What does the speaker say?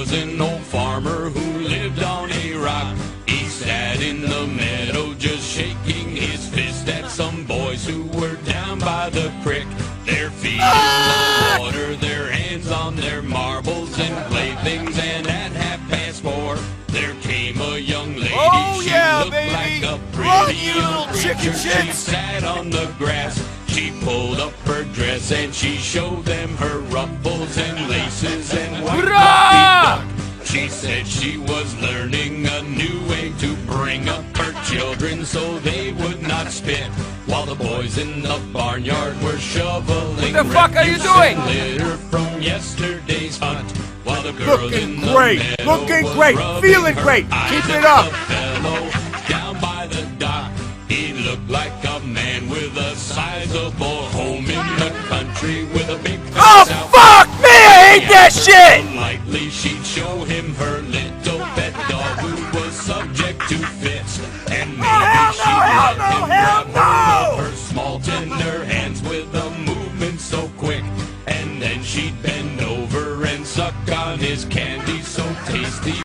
was an old farmer who lived on a rock. He sat in the meadow just shaking his fist at some boys who were down by the creek. Their feet in the water, their hands on their marbles and playthings, and at 4:30 there came a young lady. Oh, she yeah, looked baby. like a Run, pretty you young little chicken creature. She shits. sat on the grass. She pulled up her dress and she showed them her ruffles and laces and white fluffy duck. She said she was learning a new way to bring up her children so they would not spit, while the boys in the barnyard were shoveling What the fuck are you refuse doing? and litter from yesterday's hunt, while the girls Looking in the great, meadow looking were great, rubbing feeling her great. eyes Keep at it up. the fellow down by the dock. He looked like a man with a sizable home in the country with a big Oh, house out fuck me! I hate that shit! Politely, she'd show him her little pet dog who was subject to fits, and maybe she'd let him grab hold of her small tender hands with a movement so quick, and then she'd bend over and suck on his candy so tasty.